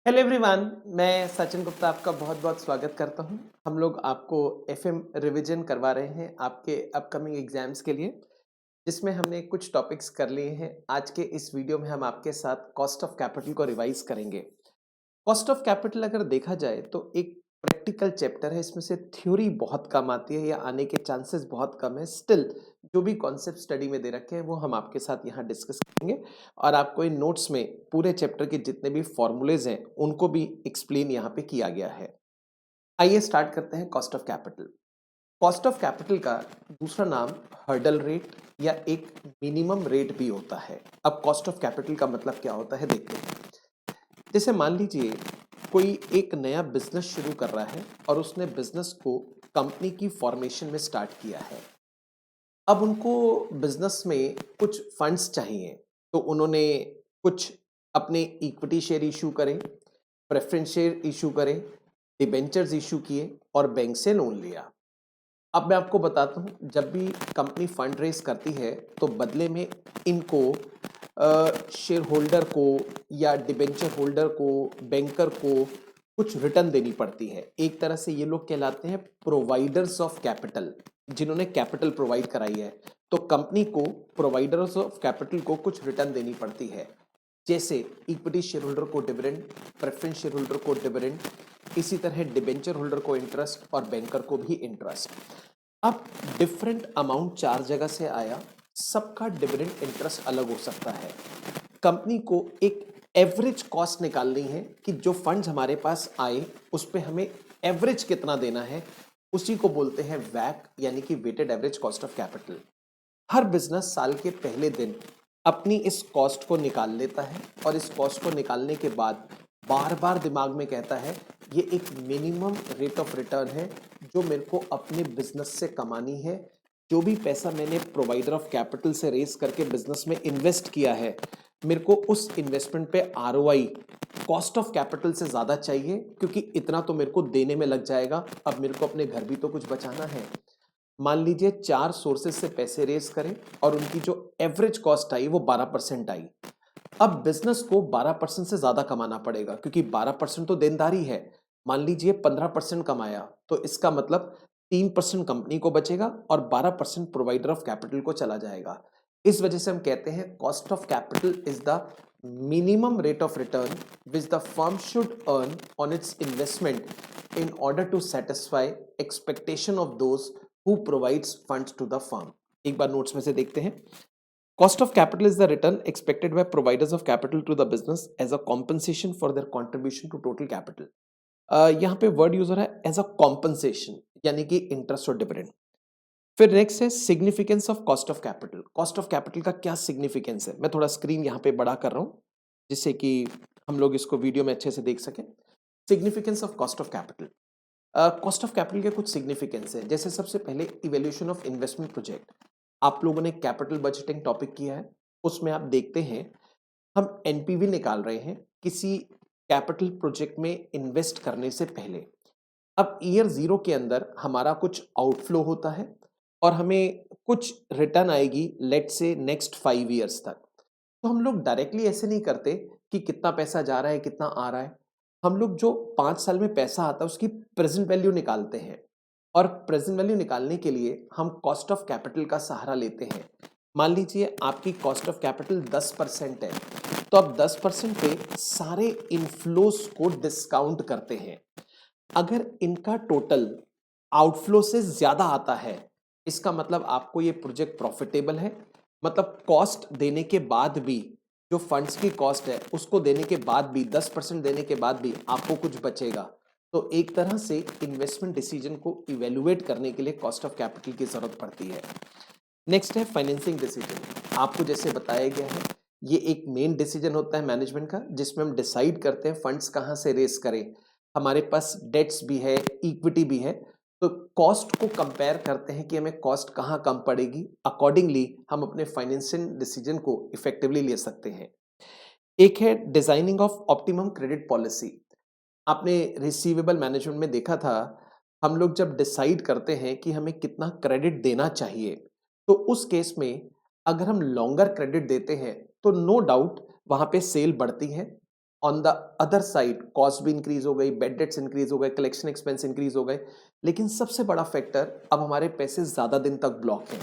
Hello everyone. मैं सचिन गुप्ता आपका बहुत बहुत स्वागत करता हूं। हम लोग आपको एफएम रिवीजन करवा रहे हैं आपके अपकमिंग एग्जाम्स के लिए, जिसमें हमने कुछ टॉपिक्स कर लिए हैं। आज के इस वीडियो में हम आपके साथ कॉस्ट ऑफ कैपिटल को रिवाइज करेंगे। कॉस्ट ऑफ कैपिटल अगर देखा जाए तो एक प्रैक्टिकल चैप्टर है। इसमें से थ्योरी बहुत कम आती है या आने के चांसेस बहुत कम है। स्टिल जो भी कॉन्सेप्ट स्टडी में दे रखे हैं वो हम आपके साथ यहाँ डिस्कस करेंगे, और आपको इन नोट्स में पूरे चैप्टर के जितने भी फॉर्मूलेज हैं उनको भी एक्सप्लेन यहाँ पे किया गया है। आइए स्टार्ट करते हैं cost of capital. Cost of capital का दूसरा नाम हर्डल रेट या एक मिनिमम रेट भी होता है। अब कॉस्ट ऑफ कैपिटल का मतलब क्या होता है देखते हैं। जैसे मान लीजिए कोई एक नया बिजनेस शुरू कर रहा है और उसने बिजनेस को कंपनी की फॉर्मेशन में स्टार्ट किया है। अब उनको बिजनेस में कुछ फंड्स चाहिए, तो उन्होंने कुछ अपने इक्विटी शेयर इशू करे, प्रेफरेंस शेयर इशू करे, डिबेंचर्स इशू किए और बैंक से लोन लिया। अब मैं आपको बताता हूँ, जब भी कंपनी फंड रेज करती है तो बदले में इनको शेयर होल्डर को या डिबेंचर होल्डर को, बैंकर को कुछ रिटर्न देनी पड़ती है। एक तरह से ये लोग कहलाते हैं प्रोवाइडर्स ऑफ कैपिटल, जिन्होंने कैपिटल प्रोवाइड कराई है। तो कंपनी को प्रोवाइडर्स ऑफ कैपिटल को कुछ रिटर्न देनी पड़ती है, जैसे इक्विटी शेयर होल्डर को डिविडेंड, प्रेफरेंस शेयर होल्डर को डिविडेंड, इसी तरह डिबेंचर होल्डर को इंटरेस्ट और बैंकर को भी इंटरेस्ट। अब डिफरेंट अमाउंट चार जगह से आया, सबका डिविडेंड इंटरेस्ट अलग हो सकता है। कंपनी को एक एवरेज कॉस्ट निकालनी है कि जो फंड्स हमारे पास आए उस पे हमें एवरेज कितना देना है, उसी को बोलते हैं वैक, यानी कि weighted average cost of capital. हर बिजनेस साल के पहले दिन अपनी इस कॉस्ट को निकाल लेता है, और इस कॉस्ट को निकालने के बाद बार बार दिमाग में कहता है ये एक मिनिमम रेट ऑफ रिटर्न है जो मेरे को अपने बिजनेस से कमानी है। जो भी पैसा मैंने प्रोवाइडर ऑफ कैपिटल से रेस करके बिजनेस में इन्वेस्ट किया है, मेरे को उस इन्वेस्टमेंट पे आरओआई कॉस्ट ऑफ कैपिटल से ज्यादा चाहिए, क्योंकि इतना तो मेरे को देने में लग जाएगा। अब मेरे को अपने घर भी तो कुछ बचाना है। मान लीजिए चार सोर्सेस से पैसे रेस करें और उनकी जो एवरेज कॉस्ट आई वो 12% आई। अब बिजनेस को 12% से ज्यादा कमाना पड़ेगा, क्योंकि 12% तो देनदारी है। मान लीजिए 15% कमाया, तो इसका मतलब 3% कंपनी को बचेगा और 12% प्रोवाइडर ऑफ कैपिटल को चला जाएगा। इस वजह से हम कहते हैं cost of capital is the minimum rate of return which the firm should earn on its investment in order to satisfy expectation of those who provides funds to the firm. एक बार नोट्स में से देखते हैं। Cost of capital is the return expected by providers of capital to the business as a compensation for their contribution to total capital. यहाँ पे word use हो रहा है एज अ कॉम्पनसेशन, यानी कि इंटरेस्ट और डिविडेंड। फिर नेक्स्ट है significance of cost of capital. Cost of capital का क्या सिग्निफिकेंस है, मैं थोड़ा स्क्रीन यहाँ पे बड़ा कर रहा हूँ जिससे कि हम लोग इसको वीडियो में अच्छे से देख सकें। Significance of cost of capital. Cost of capital के कुछ सिग्निफिकेंस है। जैसे सबसे पहले इवेल्यूशन ऑफ इन्वेस्टमेंट प्रोजेक्ट। आप लोगों ने कैपिटल बजटिंग टॉपिक किया है, उसमें आप देखते हैं हम एनपीवी निकाल रहे हैं किसी कैपिटल प्रोजेक्ट में इन्वेस्ट करने से पहले। अब ईयर जीरो के अंदर हमारा कुछ आउटफ्लो होता है और हमें कुछ रिटर्न आएगी लेट से नेक्स्ट 5 ईयर्स तक। तो हम लोग डायरेक्टली ऐसे नहीं करते कि कितना पैसा जा रहा है कितना आ रहा है। हम लोग जो 5 साल में पैसा आता है उसकी प्रेजेंट वैल्यू निकालते हैं, और प्रेजेंट वैल्यू निकालने के लिए हम कॉस्ट ऑफ कैपिटल का सहारा लेते हैं। मान लीजिए आपकी कॉस्ट ऑफ कैपिटल 10% है, तो आप 10% पे सारे इनफ्लोस को डिस्काउंट करते हैं। अगर इनका टोटल आउटफ्लो से ज्यादा आता है, इसका मतलब आपको ये प्रोजेक्ट प्रॉफिटेबल है। मतलब कॉस्ट देने के बाद भी, जो फंड्स की कॉस्ट है उसको देने के बाद भी, 10% देने के बाद भी आपको कुछ बचेगा। तो एक तरह से इन्वेस्टमेंट डिसीजन को इवेल्युएट करने के लिए कॉस्ट ऑफ कैपिटल की जरूरत पड़ती है। नेक्स्ट है फाइनेंसिंग डिसीजन। आपको जैसे बताया गया है, ये एक मेन डिसीजन होता है मैनेजमेंट का, जिसमें हम डिसाइड करते हैं फंड्स कहाँ से रेस करें। हमारे पास डेट्स भी है, इक्विटी भी है, तो कॉस्ट को कंपेयर करते हैं कि हमें कॉस्ट कहाँ कम पड़ेगी। अकॉर्डिंगली हम अपने फाइनेंशियल डिसीजन को इफेक्टिवली ले सकते हैं। एक है designing of optimum credit policy. आपने रिसीवेबल मैनेजमेंट में देखा था, हम लोग जब डिसाइड करते हैं कि हमें कितना क्रेडिट देना चाहिए, तो उस केस में अगर हम लॉन्गर क्रेडिट देते हैं तो नो डाउट वहां पे सेल बढ़ती है on the other side cost भी इंक्रीज हो गई, बैड डेट्स इंक्रीज हो गए, कलेक्शन एक्सपेंस इंक्रीज हो गए, लेकिन सबसे बड़ा फैक्टर अब हमारे पैसे ज्यादा दिन तक ब्लॉक हैं।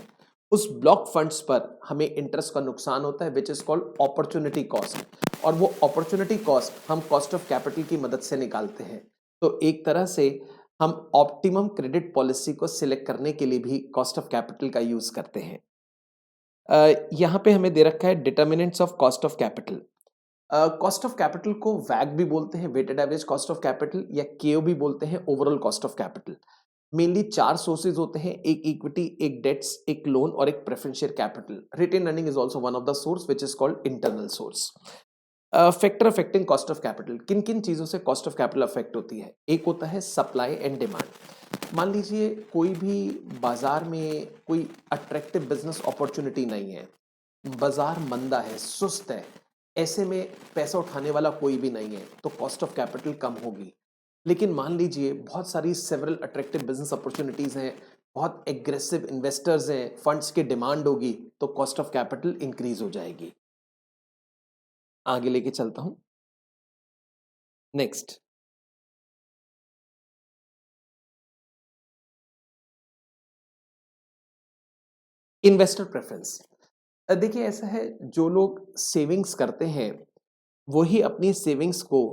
उस ब्लॉक फंड्स पर हमें इंटरेस्ट का नुकसान होता है, which is called opportunity cost, और वो अपॉर्चुनिटी कॉस्ट हम कॉस्ट ऑफ कैपिटल की मदद से निकालते हैं। तो एक तरह से हम ऑप्टिमम क्रेडिट पॉलिसी को सिलेक्ट करने के लिए भी कॉस्ट ऑफ कैपिटल का यूज करते हैं। यहाँ पे हमें दे रखा है determinants of cost of capital. Cost of capital को वैग भी बोलते हैं, weighted average cost of capital, या केओ भी बोलते हैं, overall cost of capital. Mainly 4 sources होते हैं, एक इक्विटी, एक डेट्स, एक लोन और एक preference share capital. Retained earning is also one of the source which is called internal source. Factor affecting cost of capital, किन किन चीजों से कॉस्ट ऑफ कैपिटल अफेक्ट होती है? एक होता है सप्लाई एंड डिमांड। मान लीजिए कोई भी बाजार में कोई अट्रैक्टिव बिजनेस अपॉर्चुनिटी नहीं है, बाजार मंदा है, सुस्त है, ऐसे में पैसा उठाने वाला कोई भी नहीं है, तो कॉस्ट ऑफ कैपिटल कम होगी। लेकिन मान लीजिए बहुत सारी सेवरल अट्रैक्टिव बिजनेस अपॉर्चुनिटीज हैं, बहुत एग्रेसिव इन्वेस्टर्स हैं, फंड्स की डिमांड होगी, तो कॉस्ट ऑफ कैपिटल इंक्रीज हो जाएगी। आगे लेके चलता हूं। Next, investor preference. देखिए ऐसा है, जो लोग सेविंग्स करते हैं वही अपनी सेविंग्स को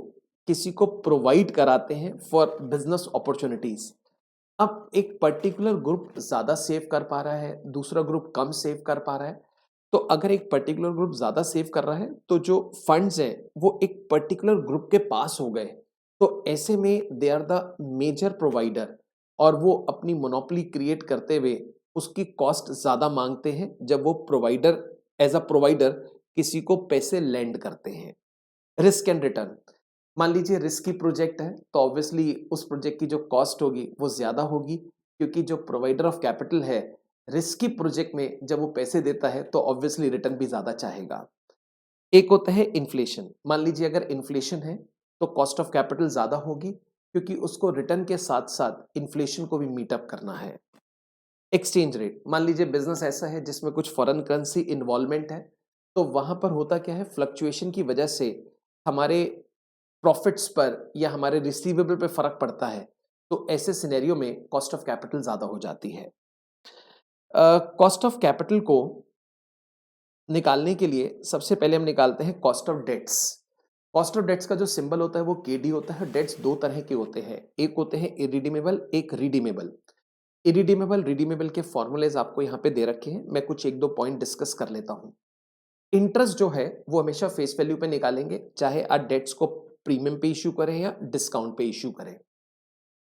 किसी को प्रोवाइड कराते हैं फॉर बिजनेस अपॉर्चुनिटीज। अब एक पर्टिकुलर ग्रुप ज्यादा सेव कर पा रहा है, दूसरा ग्रुप कम सेव कर पा रहा है। तो अगर एक पर्टिकुलर ग्रुप ज्यादा सेव कर रहा है तो जो फंड्स हैं वो एक पर्टिकुलर ग्रुप के पास हो गए, तो ऐसे में they are the major provider, और वो अपनी मोनोपोली क्रिएट करते हुए उसकी कॉस्ट ज्यादा मांगते हैं जब वो प्रोवाइडर, एज अ प्रोवाइडर किसी को पैसे लेंड करते हैं। रिस्क एंड रिटर्न, मान लीजिए रिस्की प्रोजेक्ट है तो ऑब्वियसली उस प्रोजेक्ट की जो कॉस्ट होगी वो ज्यादा होगी, क्योंकि जो प्रोवाइडर ऑफ कैपिटल है रिस्की प्रोजेक्ट में जब वो पैसे देता है तो ऑब्वियसली रिटर्न भी ज्यादा चाहेगा। एक होता है इन्फ्लेशन, मान लीजिए अगर इन्फ्लेशन है तो कॉस्ट ऑफ कैपिटल ज्यादा होगी, क्योंकि उसको रिटर्न के साथ साथ इन्फ्लेशन को भी मीटअप करना है। एक्सचेंज रेट, मान लीजिए बिजनेस ऐसा है जिसमें कुछ फॉरेन करेंसी इन्वॉल्वमेंट है, तो वहां पर होता क्या है, फ्लक्चुएशन की वजह से हमारे प्रॉफिट्स पर या हमारे रिसीवेबल पे फर्क पड़ता है, तो ऐसे सिनेरियो में कॉस्ट ऑफ कैपिटल ज्यादा हो जाती है। कॉस्ट ऑफ कैपिटल को निकालने के लिए सबसे पहले हम निकालते हैं cost of debts. Cost of debts का जो सिंबल होता है वो केडी होता है। डेट्स दो तरह के होते हैं, एक होते हैं इरिडीमेबल, एक रिडीमेबल। इरिडीमेबल रिडीमेबल के फॉर्मूलेज आपको यहाँ पे दे रखे हैं, मैं कुछ एक दो पॉइंट डिस्कस कर लेता हूँ। इंटरेस्ट जो है वो हमेशा फेस वैल्यू पे निकालेंगे, चाहे आप डेट्स को प्रीमियम पे इश्यू करें या डिस्काउंट पे इश्यू करें।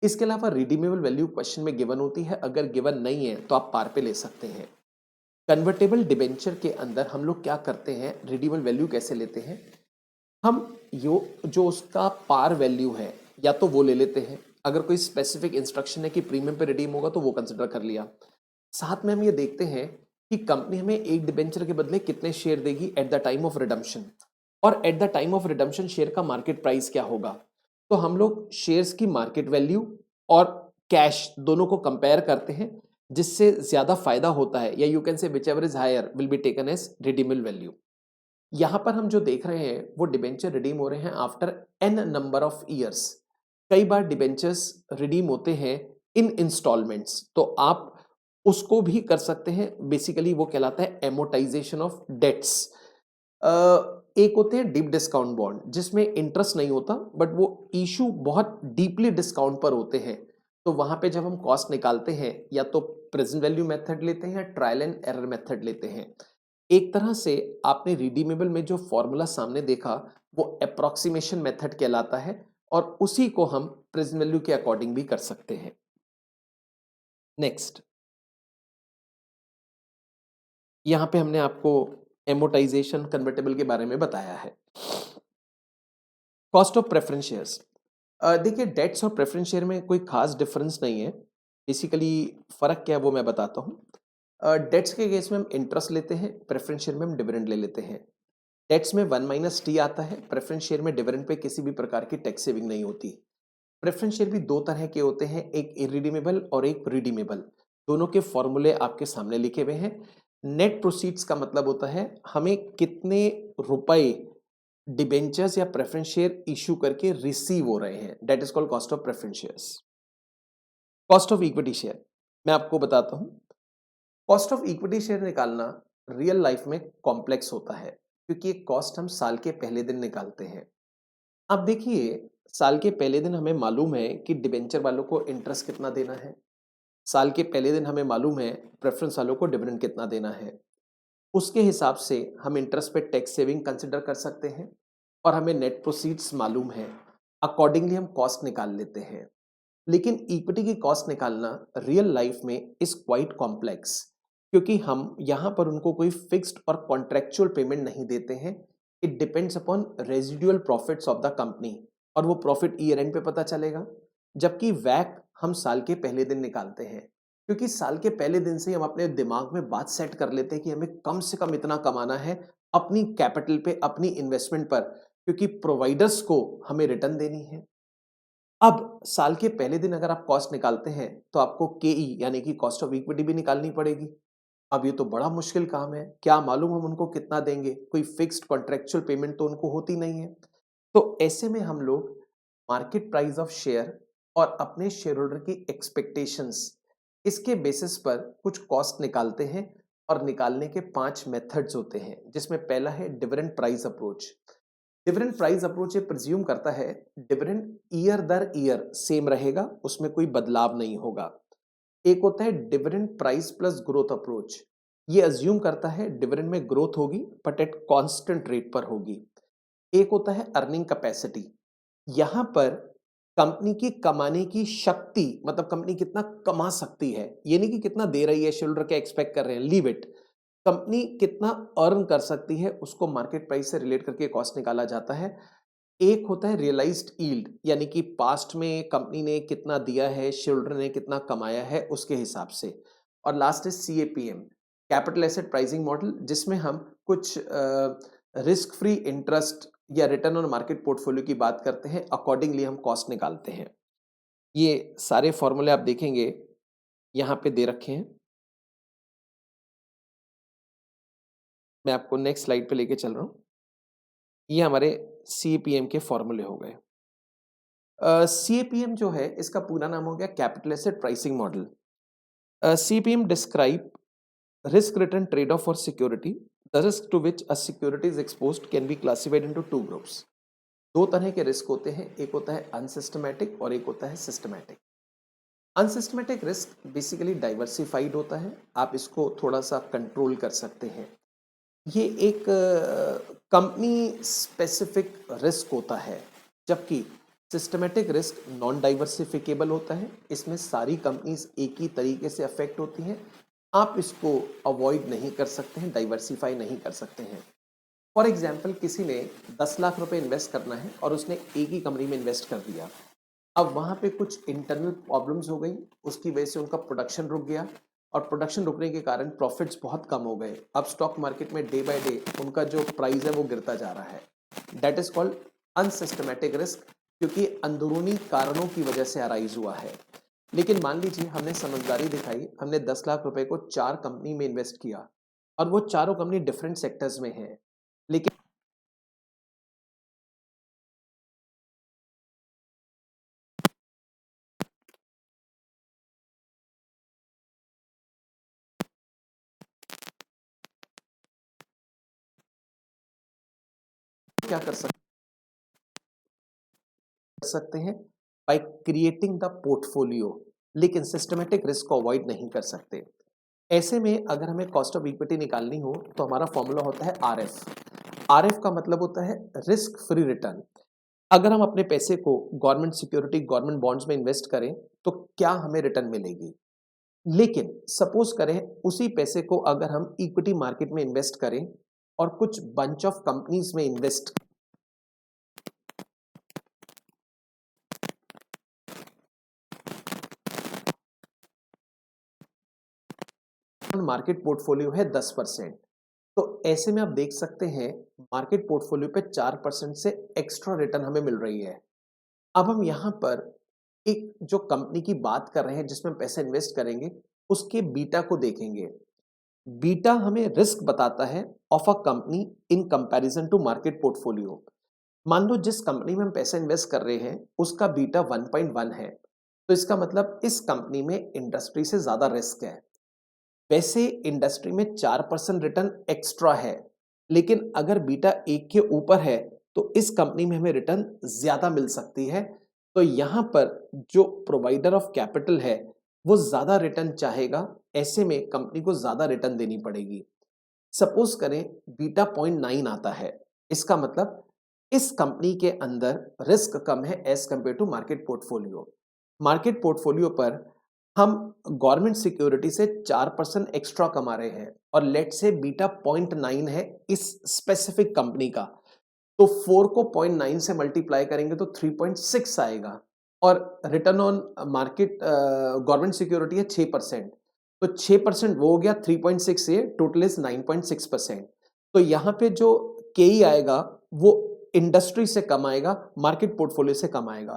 इसके अलावा रिडीमेबल वैल्यू क्वेश्चन में गिवन होती है, अगर गिवन नहीं है तो आप पार पे ले सकते हैं। कन्वर्टेबल डिबेंचर के अंदर हम लोग क्या करते हैं, रिडीमेबल वैल्यू कैसे लेते हैं, हम जो उसका पार वैल्यू है या तो वो ले लेते हैं, अगर कोई स्पेसिफिक इंस्ट्रक्शन है कि प्रीमियम पे रिडीम होगा तो वो कंसिडर कर लिया। साथ में हम ये देखते हैं कि कंपनी हमें एक डिबेंचर के बदले कितने शेयर देगी at the time of redemption, और at the time of redemption share का मार्केट प्राइस क्या होगा। तो हम लोग शेयर्स की मार्केट वैल्यू और कैश दोनों को कंपेयर करते हैं, जिससे ज्यादा फायदा होता है, या you can say whichever is higher will be taken as redeemable value. यहां पर हम जो देख रहे हैं वो डिबेंचर रिडीम हो रहे हैं after n number of years. कई बार डिबेंचर्स रिडीम होते हैं इन इंस्टॉलमेंट्स, तो आप उसको भी कर सकते हैं। बेसिकली वो कहलाता है एमोटाइजेशन ऑफ डेट्स। एक होते हैं डीप डिस्काउंट बॉन्ड, जिसमें इंटरेस्ट नहीं होता बट वो इशू बहुत डीपली डिस्काउंट पर होते हैं। तो वहां पे जब हम कॉस्ट निकालते हैं या तो प्रेजेंट वैल्यू मेथड लेते हैं या ट्रायल एंड एरर मेथड लेते हैं। एक तरह से आपने रिडीमेबल में जो फॉर्मूला सामने देखा वो अप्रोक्सीमेशन मेथड कहलाता है, और उसी को हम प्रेजेंट वैल्यू के अकॉर्डिंग भी कर सकते हैं। नेक्स्ट, यहां पे हमने आपको एमोटाइजेशन कन्वर्टेबल के बारे में बताया है। कॉस्ट ऑफ प्रेफरेंस शेयर्स, देखिए डेट्स और प्रेफरेंस शेयर में कोई खास डिफरेंस नहीं है। बेसिकली फर्क क्या है वो मैं बताता हूँ। डेट्स के केस में हम इंटरेस्ट लेते हैं, प्रेफरेंस शेयर में हम डिविडेंड ले लेते हैं। डेट्स में 1 - T आता है, प्रेफरेंस शेयर में डिविडेंड पे किसी भी प्रकार की टैक्स सेविंग नहीं होती। प्रेफरेंस शेयर भी दो तरह के होते हैं, एक इरिडीमेबल और एक रिडीमेबल। दोनों के फॉर्मूले आपके सामने लिखे हुए हैं। नेट प्रोसीड्स का मतलब होता है हमें कितने रुपए डिबेंचर्स या प्रेफरेंस शेयर इशू करके रिसीव हो रहे हैं, that is called cost of preference shares. Cost of equity share मैं आपको बताता हूं। कॉस्ट ऑफ इक्विटी शेयर निकालना रियल लाइफ में कॉम्प्लेक्स होता है, क्योंकि एक कॉस्ट हम साल के पहले दिन निकालते हैं। अब देखिए, साल के पहले दिन हमें मालूम है कि डिबेंचर वालों को इंटरेस्ट कितना देना है। साल के पहले दिन हमें मालूम है प्रेफरेंस वालों को डिविडेंड कितना देना है। उसके हिसाब से हम इंटरेस्ट पे टैक्स सेविंग कंसिडर कर सकते हैं और हमें नेट प्रोसीड्स मालूम है, अकॉर्डिंगली हम कॉस्ट निकाल लेते हैं। लेकिन इक्विटी की कॉस्ट निकालना रियल लाइफ में इज क्वाइट कॉम्प्लेक्स, क्योंकि हम यहाँ पर उनको कोई फिक्स्ड और कॉन्ट्रेक्चुअल पेमेंट नहीं देते हैं। It depends upon residual profits of the company, और वो प्रॉफिट ईयर एंड पे पता चलेगा। जबकि वैक हम साल के पहले दिन निकालते हैं, क्योंकि साल के पहले दिन से हम अपने दिमाग में बात सेट कर लेते हैं कि हमें कम से कम इतना कमाना है अपनी कैपिटल पे, अपनी इन्वेस्टमेंट पर, क्योंकि प्रोवाइडर्स को हमें रिटर्न देनी है। अब साल के पहले दिन अगर आप कॉस्ट निकालते हैं तो आपको केई यानी कि कॉस्ट ऑफ इक्विटी भी निकालनी पड़ेगी। अब ये तो बड़ा मुश्किल काम है, क्या मालूम हम उनको कितना देंगे, कोई फिक्स्ड कॉन्ट्रेक्चुअल पेमेंट तो उनको होती नहीं है। तो ऐसे में हम लोग मार्केट प्राइस ऑफ शेयर और अपने शेयर होल्डर की एक्सपेक्टेशंस, इसके बेसिस पर कुछ कॉस्ट निकालते हैं। और निकालने के 5 मेथड्स होते हैं, जिसमें पहला है dividend price approach. Dividend price approach ये प्रिज्यूम करता है डिविडेंड ईयर दर ईयर सेम रहेगा, उसमें कोई बदलाव नहीं होगा। एक होता है dividend price plus growth approach. ये अज्यूम करता है डिविडेंड में ग्रोथ होगी बट एट कांस्टेंट रेट पर होगी। एक होता है अर्निंग कैपेसिटी। यहां पर कंपनी की कमाने की शक्ति, मतलब कंपनी कितना कमा सकती है, ये नहीं कि कितना दे रही है, शेयर होल्डर क्या एक्सपेक्ट कर रहे हैं, लीव इट। कंपनी कितना अर्न कर सकती है उसको मार्केट प्राइस से रिलेट करके कॉस्ट निकाला जाता है। एक होता है रियलाइज्ड यील्ड, यानी कि पास्ट में कंपनी ने कितना दिया है, शेयर होल्डर ने कितना कमाया है उसके हिसाब से। और लास्ट है CAPM, capital asset pricing model, जिसमें हम कुछ रिस्क फ्री इंटरेस्ट या रिटर्न ऑन मार्केट पोर्टफोलियो की बात करते हैं, अकॉर्डिंगली हम कॉस्ट निकालते हैं। ये सारे फॉर्मूले आप देखेंगे यहां पे दे रखे हैं। मैं आपको नेक्स्ट स्लाइड पे लेके चल रहा हूं। ये हमारे सीपीएम के फॉर्मूले हो गए। सीपीएम जो है इसका पूरा नाम हो गया capital asset pricing model. CPM describe risk return trade-off for security. The risk to which a security is exposed can be classified into two groups. दो तरह के रिस्क होते हैं, एक होता है अनसिस्टमैटिक और एक होता है systematic. Unsystematic risk basically diversified होता है, आप इसको थोड़ा सा कंट्रोल कर सकते हैं। ये एक कंपनी स्पेसिफिक रिस्क होता है, जबकि सिस्टमैटिक रिस्क नॉन डाइवर्सिफिकेबल होता है। इसमें सारी कंपनीज एक ही तरीके से अफेक्ट होती हैं, आप इसको अवॉइड नहीं कर सकते हैं, डाइवर्सिफाई नहीं कर सकते हैं। फॉर एग्जाम्पल, किसी ने 10 लाख रुपए इन्वेस्ट करना है और उसने एक ही कंपनी में इन्वेस्ट कर दिया। अब वहां पे कुछ इंटरनल प्रॉब्लम्स हो गई, उसकी वजह से उनका प्रोडक्शन रुक गया और प्रोडक्शन रुकने के कारण प्रॉफिट्स बहुत कम हो गए। अब स्टॉक मार्केट में डे बाय डे उनका जो प्राइस है वो गिरता जा रहा है। That is called unsystematic risk, क्योंकि अंदरूनी कारणों की वजह से अराइज हुआ है। लेकिन मान लीजिए हमने समझदारी दिखाई, हमने 10 लाख रुपए को 4 कंपनी में इन्वेस्ट किया और वो चारों कंपनी डिफरेंट सेक्टर्स में है। लेकिन क्या कर सकते हैं, बाय क्रिएटिंग द पोर्टफोलियो, लेकिन सिस्टमेटिक रिस्क को अवॉइड नहीं कर सकते। ऐसे में अगर हमें कॉस्ट ऑफ इक्विटी निकालनी हो तो हमारा फॉर्मूला होता है आरएफ। आरएफ का मतलब होता है रिस्क फ्री रिटर्न। अगर हम अपने पैसे को गवर्नमेंट सिक्योरिटी, गवर्नमेंट बॉन्ड्स में इन्वेस्ट करें तो क्या हमें रिटर्न मिलेगी। लेकिन सपोज करें उसी पैसे को अगर हम इक्विटी मार्केट में इन्वेस्ट करें और कुछ बंच ऑफ कंपनीज में इन्वेस्ट मार्केट पोर्टफोलियो है 10%, तो ऐसे में आप देख सकते हैं मार्केट पोर्टफोलियो पे 4% से एक्स्ट्रा रिटर्न हमें मिल रही है। अब हम यहां पर एक जो कंपनी की बात कर रहे हैं जिसमें पैसे इन्वेस्ट करेंगे, उसके बीटा को देखेंगे। बीटा हमें रिस्क बताता है of a company in comparison to market portfolio. मान लो जिस कंपनी में हम पैसा इन्वेस्ट कर रहे हैं उसका बीटा 1.1 है, तो इसका मतलब इस कंपनी में इंडस्ट्री से ज्यादा रिस्क है। वैसे इंडस्ट्री में 4% रिटर्न एक्स्ट्रा है, लेकिन अगर बीटा 1 के ऊपर है तो इस कंपनी में हमें रिटर्न ज्यादा मिल सकती है। तो यहां पर जो प्रोवाइडर ऑफ कैपिटल है वो ज्यादा रिटर्न चाहेगा, ऐसे में कंपनी को ज्यादा रिटर्न देनी पड़ेगी। सपोज करें बीटा 0.9 आता है, इसका मतलब इस कंपनी के अंदर रिस्क कम है as compare to market portfolio. Market portfolio पर हम गवर्नमेंट सिक्योरिटी से 4% एक्स्ट्रा कमा रहे हैं और लेट से बीटा 0.9 है इस स्पेसिफिक कंपनी का, तो 4 को 0.9 से मल्टीप्लाई करेंगे तो 3.6 आएगा और return on market government security है 6%, तो 6% वो हो गया, 3.6 ये, टोटल इज 9.6%। तो यहाँ पे जो केई आएगा वो इंडस्ट्री से कम आएगा, मार्केट पोर्टफोलियो से कम आएगा।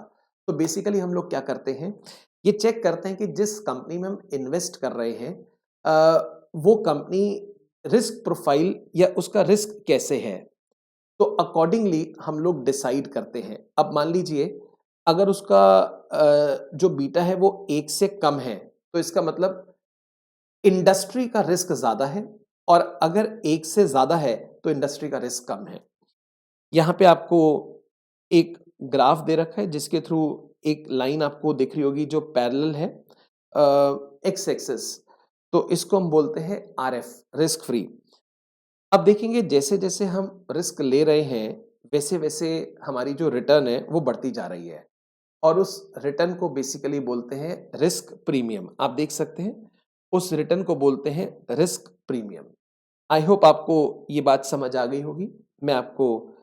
तो बेसिकली हम लोग क्या करते हैं, ये चेक करते हैं कि जिस कंपनी में हम इन्वेस्ट कर रहे हैं वो कंपनी रिस्क प्रोफाइल या उसका रिस्क कैसे है, तो अकॉर्डिंगली हम लोग डिसाइड करते हैं। अब मान लीजिए अगर उसका जो बीटा है वो 1 से कम है, तो इसका मतलब इंडस्ट्री का रिस्क ज्यादा है, और अगर 1 से ज्यादा है तो इंडस्ट्री का रिस्क कम है। यहां पे आपको एक ग्राफ दे रखा है जिसके थ्रू एक लाइन आपको दिख रही होगी जो पैरेलल है एक्स एक्सिस, तो इसको हम बोलते हैं आरएफ, रिस्क फ्री। अब देखेंगे जैसे जैसे हम रिस्क ले रहे हैं वैसे वैसे हमारी जो रिटर्न है वो बढ़ती जा रही है, और उस रिटर्न को बेसिकली बोलते हैं रिस्क प्रीमियम। आप देख सकते हैं उस रिटर्न को बोलते हैं रिस्क प्रीमियम। आई होप आपको ये बात समझ आ गई होगी। मैं आपको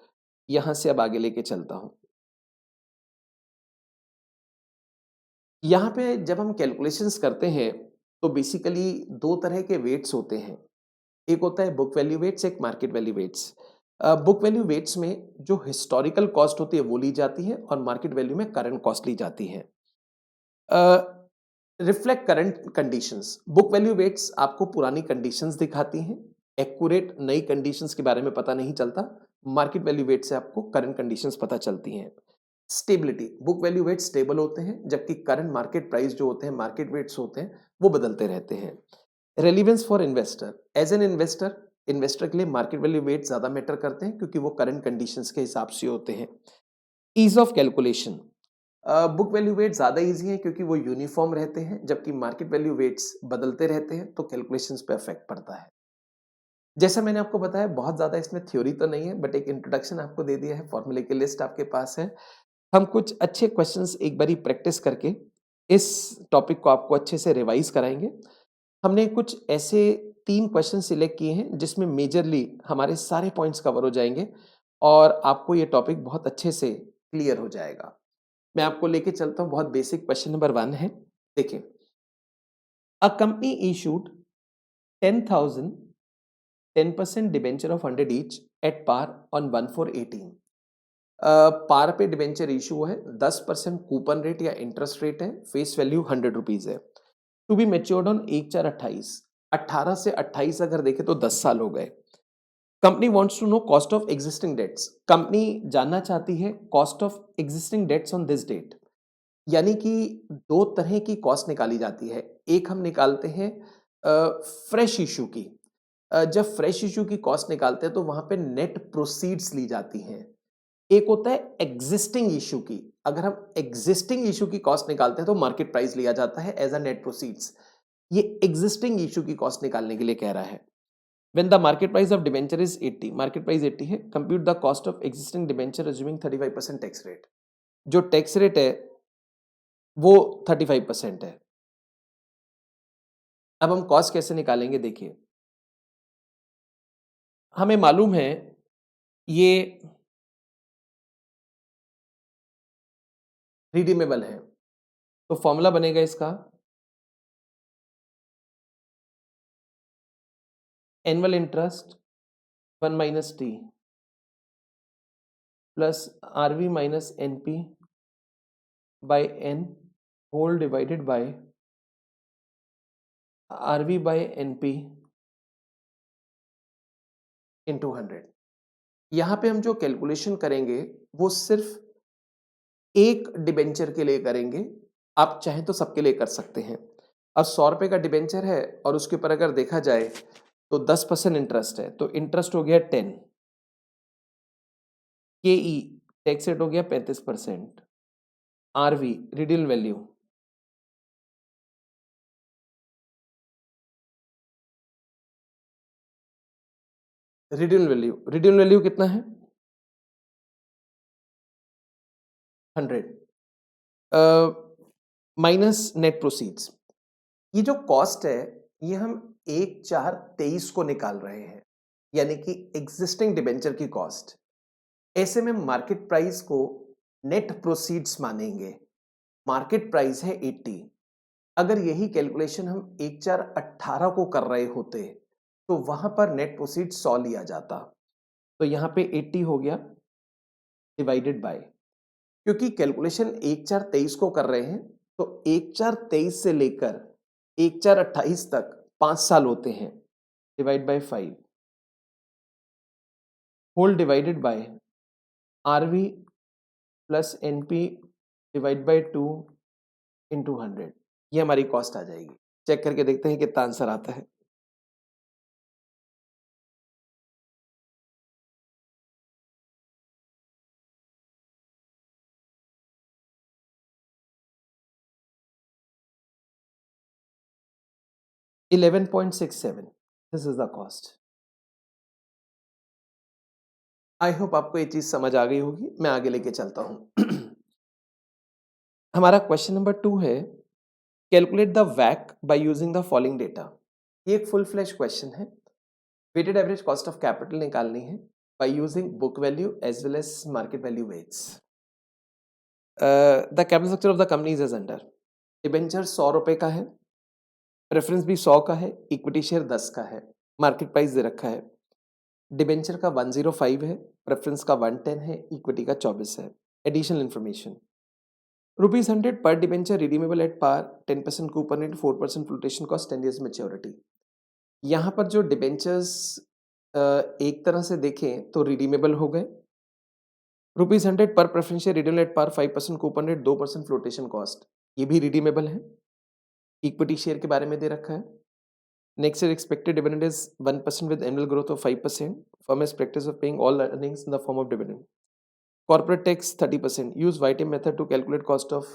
यहां से अब आगे लेके चलता हूं। यहाँ पे जब हम कैलकुलेशंस करते हैं तो बेसिकली दो तरह के वेट्स होते हैं, एक होता है बुक वैल्यू वेट्स, एक market value weights. Book value weights में जो हिस्टोरिकल कॉस्ट होती है वो ली जाती है और मार्केट वैल्यू में करंट कॉस्ट ली जाती है। Reflect current conditions, book value weights आपको पुरानी कंडीशंस दिखाती हैं, एक्यूरेट नई कंडीशंस के बारे में पता नहीं चलता। मार्केट वैल्यू वेट से आपको करंट कंडीशंस पता चलती हैं। Stability, book value weight stable होते हैं जबकि करंट मार्केट प्राइस जो होते हैं, मार्केट वेट्स होते हैं, वो बदलते रहते हैं। Relevance for investor, as an investor, investor के लिए मार्केट वैल्यू वेट ज्यादा मैटर करते हैं क्योंकि वो करंट कंडीशंस के हिसाब से होते हैं। Ease of calculation, book value weight ज्यादा इजी है क्योंकि वो यूनिफॉर्म रहते हैं, जबकि मार्केट वैल्यू वेट्स बदलते रहते हैं तो कैलकुलेशंस पे इफेक्ट पड़ता है। जैसा मैंने आपको बताया बहुत ज्यादा इसमें थ्योरी तो नहीं है, बट एक इंट्रोडक्शन आपको दे दिया है, फॉर्मूले की लिस्ट आपके पास है। हम कुछ अच्छे क्वेश्चंस एक बारी प्रैक्टिस करके इस टॉपिक को आपको अच्छे से रिवाइज कराएंगे। हमने कुछ ऐसे 3 क्वेश्चन सिलेक्ट किए हैं जिसमें मेजरली हमारे सारे पॉइंट्स कवर हो जाएंगे और आपको ये टॉपिक बहुत अच्छे से क्लियर हो जाएगा। मैं आपको लेके चलता हूँ, बहुत बेसिक क्वेश्चन नंबर 1 है। देखिए, a company issued 10,000 10% debenture of 100 each at par on 1/4/18। Par पे डिबेंचर इशू है, 10% कूपन रेट या इंटरेस्ट रेट है, फेस वैल्यू 100 रुपीज है, टू बी मेच्योर्ड ऑन 1/4/28। 18 से 28 अगर देखें तो 10 साल हो गए। Company wants to know cost of existing debts, company जानना चाहती है cost of existing debts on this date. यानी कि दो तरह की कॉस्ट निकाली जाती है, एक हम निकालते हैं फ्रेश इशू की। जब फ्रेश इशू की कॉस्ट निकालते हैं तो वहां पे नेट प्रोसीड्स ली जाती हैं। एक होता है एग्जिस्टिंग इशू की, अगर हम एग्जिस्टिंग इशू की कॉस्ट निकालते हैं तो मार्केट प्राइस लिया जाता है एज अ नेट प्रोसीड्स। ये एग्जिस्टिंग इशू की कॉस्ट निकालने के लिए कह रहा है। When the market price of debenture is 80, market price 80 है, compute the cost of existing debenture assuming 35% tax rate. जो टैक्स रेट है वो 35% है। अब हम कॉस्ट कैसे निकालेंगे, देखिए हमें मालूम है ये रिडीमेबल है, तो फॉर्मूला बनेगा इसका annual interest 1 minus T plus RV minus NP by N whole divided by RV by NP into 100। यहाँ पे हम जो कैलकुलेशन करेंगे वो सिर्फ एक डिबेंचर के लिए करेंगे। आप चाहें तो सबके लिए कर सकते हैं। अब 100 रुपए का डिबेंचर है और उसके ऊपर अगर देखा जाए तो 10% इंटरेस्ट है, तो इंटरेस्ट हो गया 10। केई टैक्स रेट हो गया 35%। आरवी रिडील वैल्यू रिडील वैल्यू कितना है? 100 माइनस नेट प्रोसीड्स। ये जो कॉस्ट है ये हम 1/4/23 को निकाल रहे हैं, यानी कि एग्जिस्टिंग डिबेंचर की कॉस्ट। ऐसे में मार्केट प्राइस को नेट प्रोसीड्स मानेंगे। मार्केट प्राइस है 80। अगर यही कैलकुलेशन हम 1/4/18 को कर रहे होते तो वहां पर नेट प्रोसीड 100 लिया जाता। तो यहां पे 80 हो गया डिवाइडेड बाय, क्योंकि कैलकुलेशन 1/4/23 को कर रहे हैं तो 1/4/23 से लेकर 1/4/28 तक 5 साल होते हैं। Divide by 5 whole divided by RV plus NP divide by 2 into 100। ये हमारी कॉस्ट आ जाएगी। चेक करके देखते हैं कितना आंसर आता है। $11.67 this is the cost. I hope आपको ये चीज समझ आ गई होगी। मैं आगे लेके चलता हूं। हमारा क्वेश्चन नंबर 2 है, कैलकुलेट द वैक by using the following data. ये एक फुल फ्लैश क्वेश्चन है। Weighted average cost of capital निकालनी है by using book value as well as market value weights. The capital structure of the company is as under. Debenture 100 रुपए का है, preference भी 100 का है, इक्विटी शेयर 10 का है, मार्केट प्राइस दे रखा है। डिबेंचर का 105 है, प्रेफरेंस का 110 है, इक्विटी का 24 है। एडिशनल इन्फॉर्मेशन, ₹100 पर debenture redeemable at par, 10% coupon rate, 4% flotation cost, 10 years maturity. यहाँ पर जो डिबेंचर्स एक तरह से देखें तो रिडीमेबल हो गए। ₹100 पर preference share redeemable at par, 5% coupon rate, 2% flotation cost, ये भी रिडीमेबल है। इक्विटी शेयर के बारे में दे रखा है। Next year expected dividend is 1% with annual growth of 5%। Firm is practice of paying all earnings in the form of dividend. Corporate tax 30%. Use YTM method to calculate cost of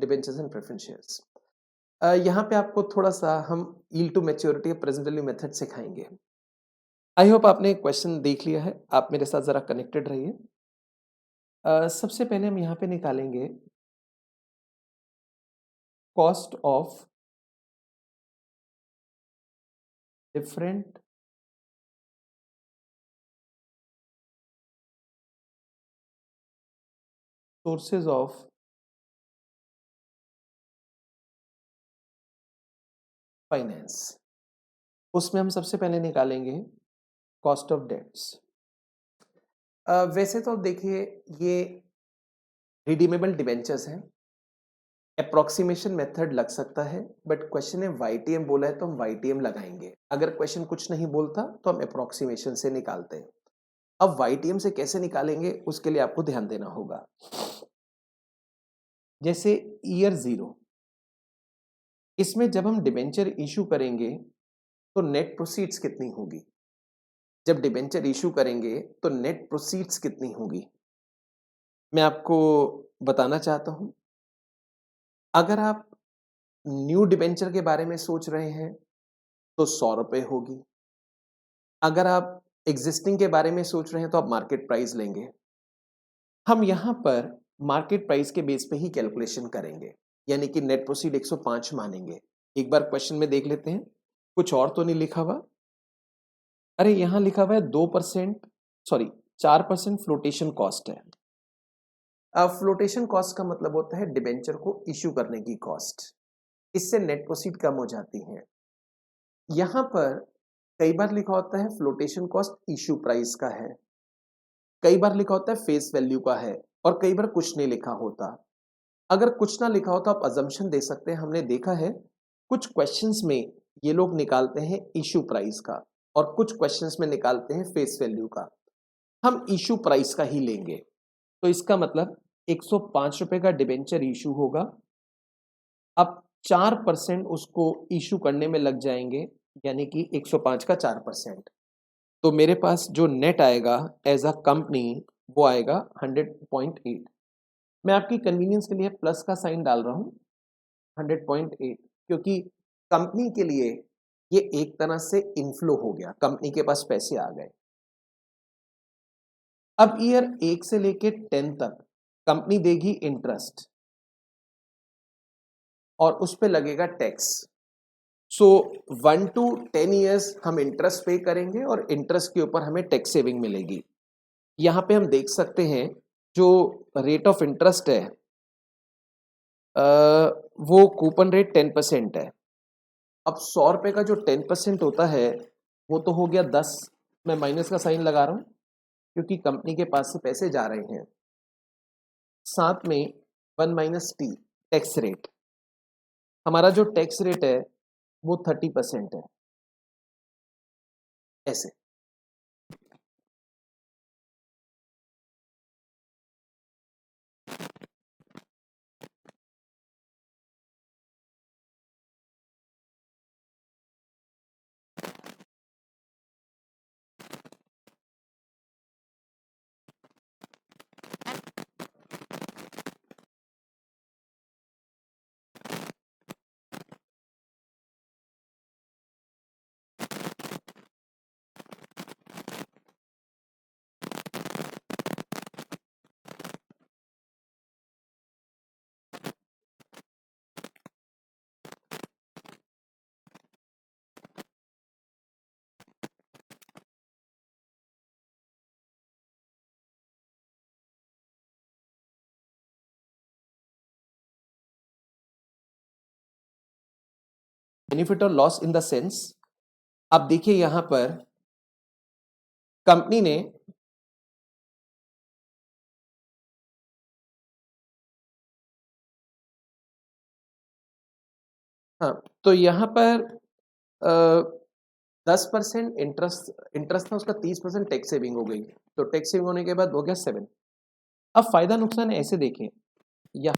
debentures and preference shares. यहाँ पे आपको थोड़ा सा हम yield to maturity present value method सिखाएंगे। I hope आपने question देख लिया है। आप मेरे साथ जरा कनेक्टेड रहिए। सबसे पहले हम यहाँ पे निकालेंगे cost of different sources of finance. उसमें हम सबसे पहले निकालेंगे कॉस्ट ऑफ डेट्स। वैसे तो देखिए ये रिडीमेबल डिबेंचर्स हैं, अप्रोक्सीमेशन मेथड लग सकता है, बट क्वेश्चन में YTM बोला है तो हम YTM लगाएंगे। अगर क्वेश्चन कुछ नहीं बोलता तो हम अप्रोक्सीमेशन से निकालते हैं। अब YTM से कैसे निकालेंगे उसके लिए आपको ध्यान देना होगा। जैसे ईयर 0, इसमें जब हम डिबेंचर इशू करेंगे तो नेट प्रोसीड्स कितनी होगी? जब डिबेंचर इशू करेंगे तो नेट प्रोसीड्स कितनी होगी मैं आपको बताना चाहता हूं। अगर आप न्यू डिबेंचर के बारे में सोच रहे हैं तो 100 रुपए होगी। अगर आप एग्जिस्टिंग के बारे में सोच रहे हैं तो आप मार्केट प्राइस लेंगे। हम यहां पर मार्केट प्राइस के बेस पे ही कैलकुलेशन करेंगे, यानी कि नेट प्रोसीड 105 मानेंगे। एक बार क्वेश्चन में देख लेते हैं, कुछ और तो नहीं लिखा हुआ। अरे यहां लिखा हुआ है 2%, सॉरी 4% फ्लोटेशन कॉस्ट है। अब फ्लोटेशन कॉस्ट का मतलब होता है डिबेंचर को इश्यू करने की कॉस्ट। इससे नेट प्रोसीड कम हो जाती है। यहां पर कई बार लिखा होता है फ्लोटेशन कॉस्ट इश्यू प्राइस का है, कई बार लिखा होता है फेस वैल्यू का है, और कई बार कुछ नहीं लिखा होता। अगर कुछ ना लिखा हो तो आप अजम्पशन दे सकते हैं। हमने देखा है कुछ क्वेश्चंस में ये लोग निकालते हैं इश्यू प्राइस का और कुछ क्वेश्चंस में निकालते हैं फेस वैल्यू का। हम इश्यू प्राइस का ही लेंगे। तो इसका मतलब 105 रुपए का डिबेंचर इशू होगा। अब 4% उसको इशू करने में लग जाएंगे, यानी कि 105 का 4%। तो मेरे पास जो नेट आएगा एज अ कंपनी वो आएगा 100.8। मैं आपकी कन्वीनियंस के लिए प्लस का साइन डाल रहा हूँ 100.8, क्योंकि कंपनी के लिए ये एक तरह से इनफ्लो हो गया, कंपनी के पास पैसे आ गए। अब ईयर 1 से लेके 10 तक कंपनी देगी इंटरेस्ट और उस पे लगेगा टैक्स। सो 1 to 10 ईयर्स हम इंटरेस्ट पे करेंगे और इंटरेस्ट के ऊपर हमें टैक्स सेविंग मिलेगी। यहाँ पे हम देख सकते हैं जो रेट ऑफ इंटरेस्ट है वो कूपन रेट 10% है। अब 100 रुपए का जो 10% होता है वो तो हो गया 10। मैं माइनस का साइन लगा रहा हूँ क्योंकि कंपनी के पास से पैसे जा रहे हैं। साथ में 1 माइनस टी टैक्स रेट, हमारा जो टैक्स रेट है वो 30% है। ऐसे बेनिफिट और लॉस इन द सेंस, आप देखिए यहां पर कंपनी ने हाँ, तो यहाँ पर 10% इंटरेस्ट इंटरेस्ट था उसका, 30% टैक्स सेविंग हो गई। तो टैक्स सेविंग होने के बाद हो गया 7। अब फायदा नुकसान ऐसे देखें, यहाँ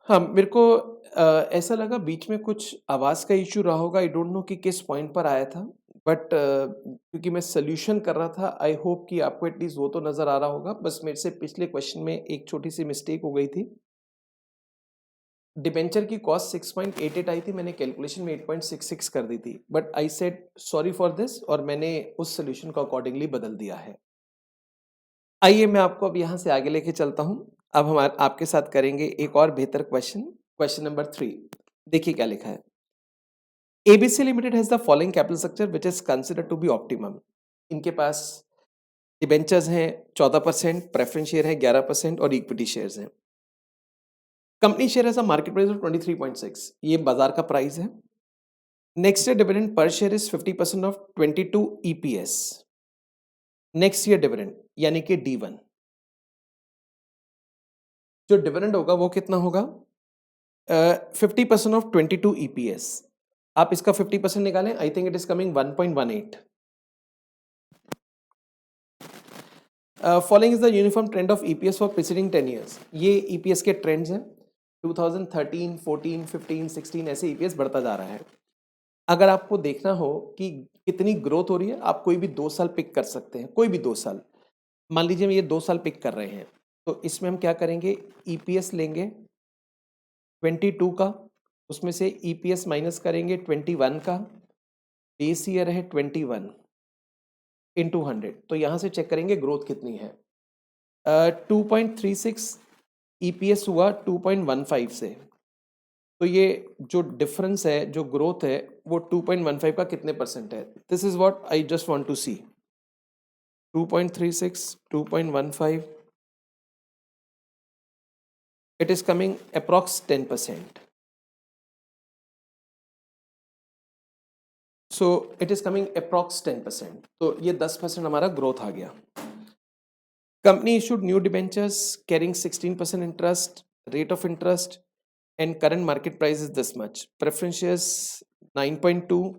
हाँ, मेरे को ऐसा लगा बीच में कुछ आवाज़ का इश्यू रहा होगा, आई डोंट नो कि किस पॉइंट पर आया था। बट क्योंकि मैं सॉल्यूशन कर रहा था, आई होप कि आपको एटलीस्ट वो तो नज़र आ रहा होगा। बस मेरे से पिछले क्वेश्चन में एक छोटी-सी मिस्टेक हो गई थी। डिबेंचर की कॉस्ट 6.88 आई थी, मैंने कैलकुलेशन में 8.66 कर दी थी। But I said sorry for this और मैंने उस सॉल्यूशन को अकॉर्डिंगली बदल दिया है। आइए मैं आपको अब यहाँ से आगे लेके चलता हूँ। अब हम आपके साथ करेंगे एक और बेहतर क्वेश्चन, क्वेश्चन नंबर 3। देखिए क्या लिखा है। ABC limited has the following capital structure which is considered to be optimum. इनके पास डिबेंचर्स हैं 14%, प्रेफरेंस शेयर है 11% और इक्विटी शेयर्स हैं। Company share has a market price of 23.6, ये बाजार का प्राइस है। Next year dividend per share is 50% of 22 EPS. Next year dividend यानी कि D1, जो डिविडेंड होगा वो कितना होगा? 50% ऑफ 22 ईपीएस। आप इसका 50% निकालें, I think it is coming 1.18। Following is the uniform trend of EPS for preceding 10 years. ये ईपीएस के ट्रेंड्स हैं। 2013, 14, 15, 16 ऐसे ईपीएस बढ़ता जा रहा है। अगर आपको देखना हो कि कितनी ग्रोथ हो रही है, आप कोई भी 2 साल पिक कर सकते हैं, कोई भी 2 साल। मान लीजिए हम ये 2 साल पिक कर रहे हैं, तो इसमें हम क्या करेंगे, ईपीएस लेंगे 22 का, उसमें से ईपीएस माइनस करेंगे 21 का, बेस ईयर है 21 इंटू 100, तो यहाँ से चेक करेंगे ग्रोथ कितनी है। 2.36 ईपीएस हुआ 2.15 से, तो ये जो डिफरेंस है, जो ग्रोथ है, वो 2.15 का कितने परसेंट है? This is what I just want to see. 2.36, 2.15, it is coming approx 10%. So it is coming approx 10%. तो ये 10% हमारा ग्रोथ आ गया। Company issued new debentures carrying 16% interest, rate of interest, and current market price is this much. Preference shares 9.2,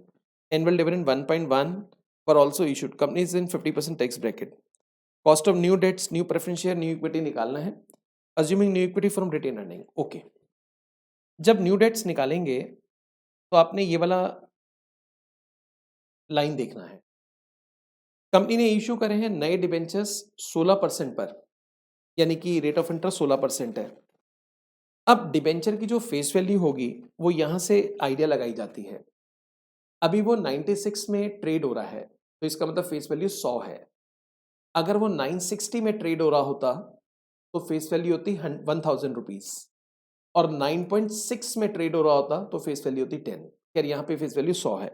annual dividend 1.1 were also issued. Company is in 50% tax bracket. Cost of new debts, new preference share, new equity निकालना है। Assuming new equity from retained earning. Okay. जब new dates निकालेंगे तो आपने ये वाला line देखना है। कंपनी ने इश्यू करे हैं नए डिबेंचर्स 16% पर, यानी कि रेट ऑफ इंटरेस्ट 16% है। अब डिबेंचर की जो फेस वैल्यू होगी वो यहां से आइडिया लगाई जाती है। अभी वो 96 में ट्रेड हो रहा है, तो इसका मतलब फेस वैल्यू 100 है। अगर वो 960 में ट्रेड हो रहा होता तो फेस वैल्यू होती 1000 रुपीज, और 9.6 में ट्रेड हो रहा होता तो फेस वैल्यू होती 10। खैर यहाँ पे फेस वैल्यू 100 है।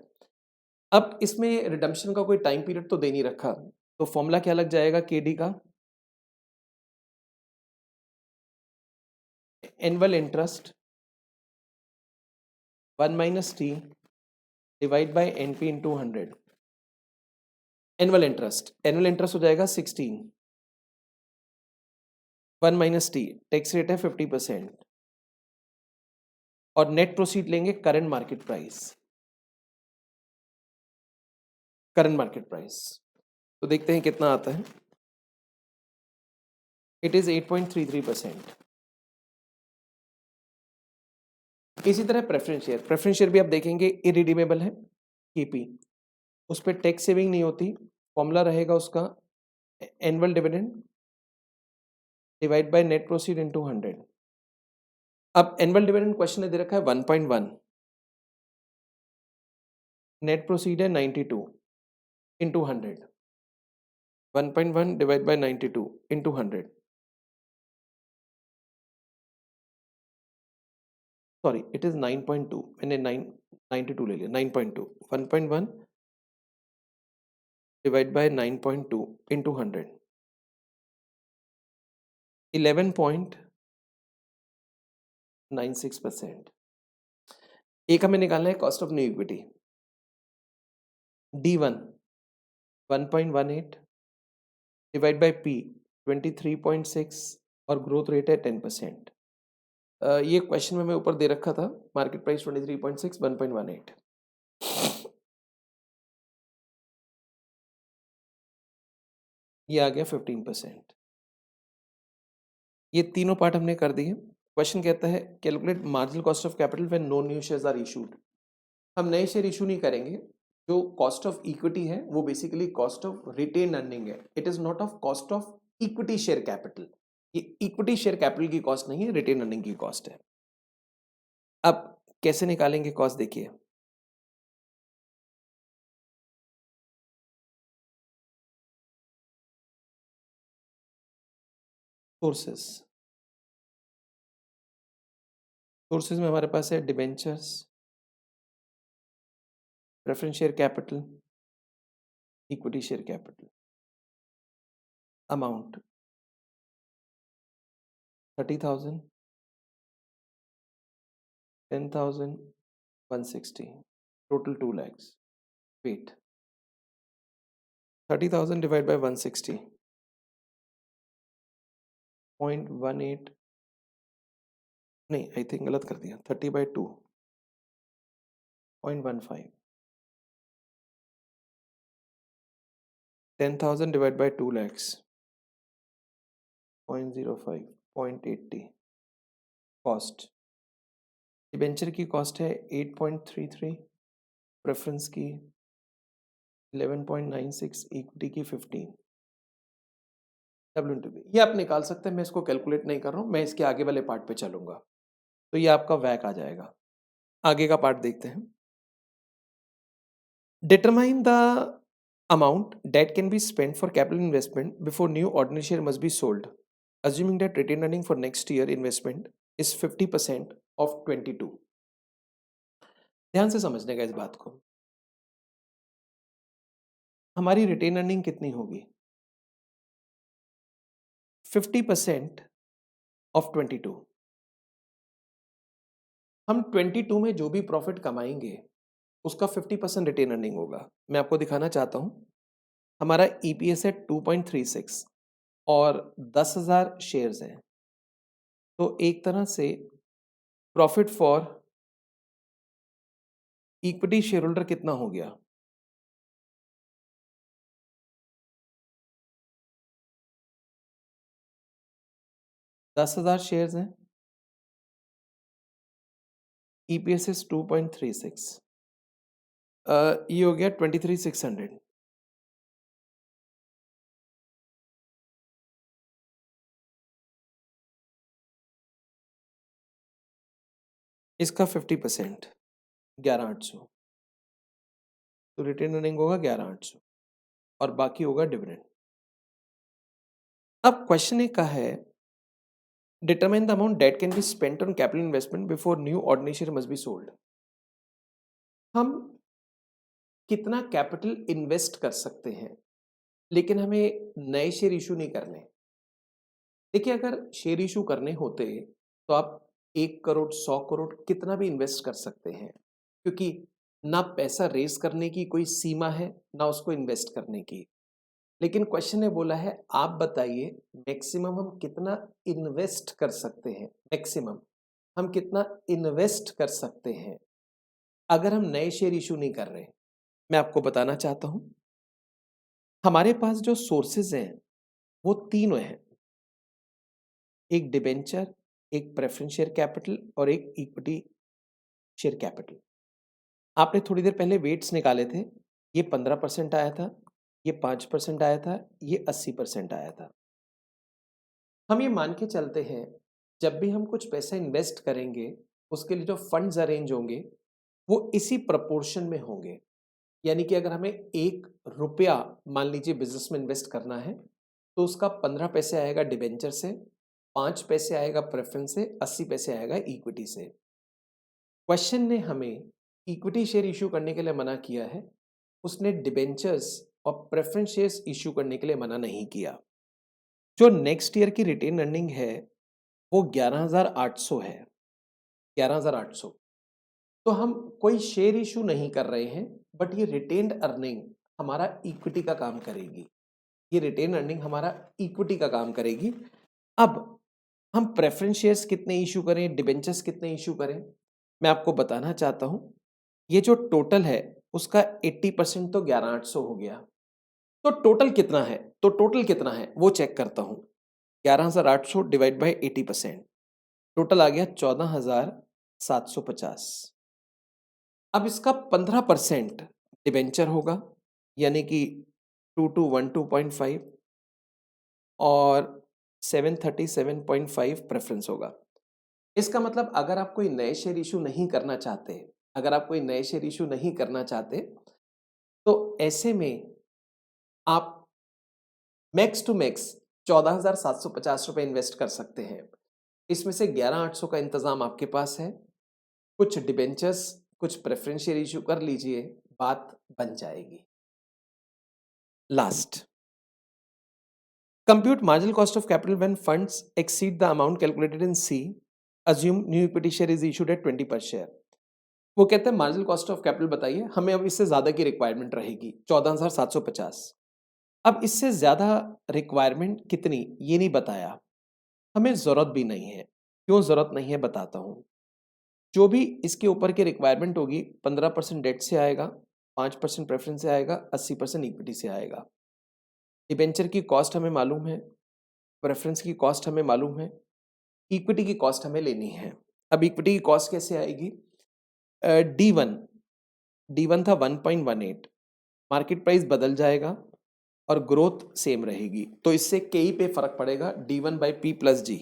अब इसमें रिडम्पशन का कोई टाइम पीरियड तो दे नहीं रखा, तो फॉर्मूला क्या लग जाएगा केडी का? Annual interest 1 minus T divide by NP into 100। Annual interest हो जाएगा 16, 1 माइनस टी, टैक्स रेट है 50%, और नेट प्रोसीड लेंगे करंट मार्केट प्राइस। तो देखते हैं कितना आता है। It is 8.33%। इसी तरह प्रेफरेंस शेयर भी आप देखेंगे इरिडीमेबल है, कीपी, उस पर टैक्स सेविंग नहीं होती। फॉर्मूला रहेगा उसका annual dividend divide by net proceed into 100। अब एनुअल डिविडेंड क्वेश्चन ने दे रखा है 1.1, नेट प्रोसीड है 92 into 100। 1.1 divide by 92 into 100, sorry it is 9.2, मैंने 92 ले लिया। 9.2, 1.1 डिवाइड बाय 9.2 इनटू 100, 11.96%। एक हमें निकालना है cost of new equity. D1 1.18 divide by P 23.6 और ग्रोथ रेट है 10%। ये क्वेश्चन में ऊपर दे रखा था, मार्केट प्राइस 23.6, 1.18। ये आ गया 15%। ये तीनों पार्ट हमने कर दिए। क्वेश्चन कहता है calculate marginal cost of capital when no new shares are issued. हम नए शेयर इशू नहीं करेंगे। जो कॉस्ट ऑफ इक्विटी है वो basically cost of retain earning है। It is not of cost of equity share capital. ये इक्विटी शेयर कैपिटल की कॉस्ट नहीं है, रिटेन अर्निंग की कॉस्ट है। अब कैसे निकालेंगे कॉस्ट देखिए। सोर्सेस, सोर्सेज में हमारे पास है debentures, preference share capital, equity share capital. Amount 30,000, 10,000, 160, total 2 lakhs। Weight, 30,000 divide by 160, 0.18, नहीं आई थिंक गलत कर दिया, 30/2, 0.15, 10,000 divide by 2 lakhs, 0.05, 0.80। Cost, debenture की कॉस्ट है 8.33, प्रेफरेंस की 11.96, इक्विटी की 15। WNTB ये आप निकाल सकते हैं, मैं इसको कैलकुलेट नहीं कर रहा हूँ, मैं इसके आगे वाले पार्ट पे चलूंगा। तो ये आपका वैक आ जाएगा। आगे का पार्ट देखते हैं। Determine the amount that can be spent for capital investment before new ordinary share must be sold, assuming that retained earning for next year investment is 50% of 22। ध्यान से समझने का इस बात को। हमारी रिटेन अर्निंग कितनी होगी? 50% ऑफ 22। हम 22 में जो भी प्रॉफिट कमाएंगे उसका 50% रिटेन अर्निंग होगा। मैं आपको दिखाना चाहता हूं। हमारा ईपीएस है 2.36 और 10,000 शेयर्स हैं, तो एक तरह से profit for equity share holder कितना हो गया? 10,000 शेयर्स हैं, ईपीएस इज 2.36, ये हो गया 23,600। इसका 50% 11,800, तो रिटेन अर्निंग होगा 11,800 और बाकी होगा डिविडेंड। अब क्वेश्चन एक का है determine the amount that can be spent on capital investment before new ordinary share must be sold. हम कितना कैपिटल इन्वेस्ट कर सकते हैं, लेकिन हमें नए शेयर इशू नहीं करने। देखिए, अगर शेयर इशू करने होते तो आप 1 करोड़ 100 करोड़ कितना भी इन्वेस्ट कर सकते हैं, क्योंकि ना पैसा रेस करने की कोई सीमा है ना उसको इन्वेस्ट करने की। लेकिन क्वेश्चन ने बोला है आप बताइए मैक्सिमम हम कितना इन्वेस्ट कर सकते हैं, मैक्सिमम हम कितना इन्वेस्ट कर सकते हैं अगर हम नए शेयर इशू नहीं कर रहे। मैं आपको बताना चाहता हूं, हमारे पास जो सोर्सेज हैं वो तीनों हैं, एक डिबेंचर, एक प्रेफरेंस शेयर कैपिटल और एक इक्विटी शेयर कैपिटल। आपने थोड़ी देर पहले वेट्स निकाले थे, ये 15% आया था, ये 5% आया था, ये 80% आया था। हम ये मान के चलते हैं जब भी हम कुछ पैसा इन्वेस्ट करेंगे उसके लिए जो फंड्स अरेंज होंगे वो इसी प्रपोर्शन में होंगे। यानी कि अगर हमें 1 रुपया मान लीजिए बिजनेस में इन्वेस्ट करना है तो उसका 15 पैसे आएगा डिबेंचर से, 5 पैसे आएगा प्रेफरेंस से, 80 पैसे आएगा इक्विटी से। क्वेश्चन ने हमें इक्विटी शेयर इशू करने के लिए मना किया है, उसने डिबेंचर्स और प्रेफरेंस शेयर्स इशू करने के लिए मना नहीं किया। जो नेक्स्ट ईयर की रिटेन अर्निंग है वो 11,800 है, 11,800। तो हम कोई शेयर इशू नहीं कर रहे हैं, बट ये रिटेन्ड अर्निंग हमारा इक्विटी का काम करेगी। ये रिटेन अर्निंग हमारा इक्विटी का काम करेगी। अब हम प्रेफरेंस शेयर्स कितने इशू करें, डिबेंचर्स कितने इशू करें, मैं आपको बताना चाहता हूं। ये जो टोटल है उसका 80% तो 11,800 हो गया। तो टोटल कितना है, वो चेक करता हूँ। 11,800 डिवाइड बाय 80%, टोटल आ गया 14,750। अब इसका 15% डिबेंचर होगा, यानी कि 2212.5 और 737.5 प्रेफरेंस होगा। इसका मतलब अगर आप कोई नए शेयर इशू नहीं करना चाहते, तो ऐसे में आप मैक्स टू मैक्स 14,750 रुपए इन्वेस्ट कर सकते हैं। इसमें से 11,800 का इंतजाम आपके पास है, कुछ डिबेंचर्स, कुछ प्रेफरेंस शेयर इशू कर लीजिए, बात बन जाएगी। Last, compute marginal cost of capital when funds exceed the amount calculated in C. Assume new equity share is issued at 20 per share. वो कहते हैं मार्जिनल कॉस्ट ऑफ कैपिटल बताइए, हमें अब इससे ज्यादा की रिक्वायरमेंट रहेगी 14,750। अब इससे ज्यादा रिक्वायरमेंट कितनी ये नहीं बताया, हमें जरूरत भी नहीं है। क्यों जरूरत नहीं है बताता हूं। जो भी इसके ऊपर की रिक्वायरमेंट होगी 15% डेट से आएगा, 5% प्रेफरेंस से आएगा, 80% इक्विटी से आएगा। डिबेंचर की कॉस्ट हमें मालूम है, प्रेफरेंस की कॉस्ट हमें मालूम है, इक्विटी की कॉस्ट हमें लेनी है। अब इक्विटी की कॉस्ट कैसे आएगी? D1 था 1.18, मार्केट प्राइस बदल जाएगा और ग्रोथ सेम रहेगी, तो इससे KE पे फर्क पड़ेगा, D1 by P plus G,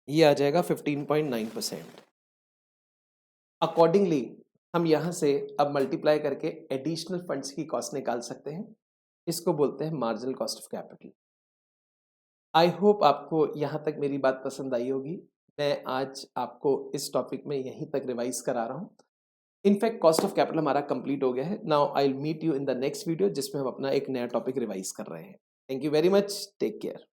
ये आ जाएगा 15.9%। अकॉर्डिंगली हम यहां से अब मल्टीप्लाई करके एडिशनल फंड्स की कॉस्ट निकाल सकते हैं, इसको बोलते हैं marginal cost of capital. I hope आपको यहाँ तक मेरी बात पसंद आई होगी। मैं आज आपको इस टॉपिक में यहीं तक रिवाइज करा रहा हूँ। इनफैक्ट कॉस्ट ऑफ कैपिटल हमारा कंप्लीट हो गया है। Now I will meet you in the next video, जिसमें हम अपना एक नया टॉपिक रिवाइज कर रहे हैं। Thank you very much, take care.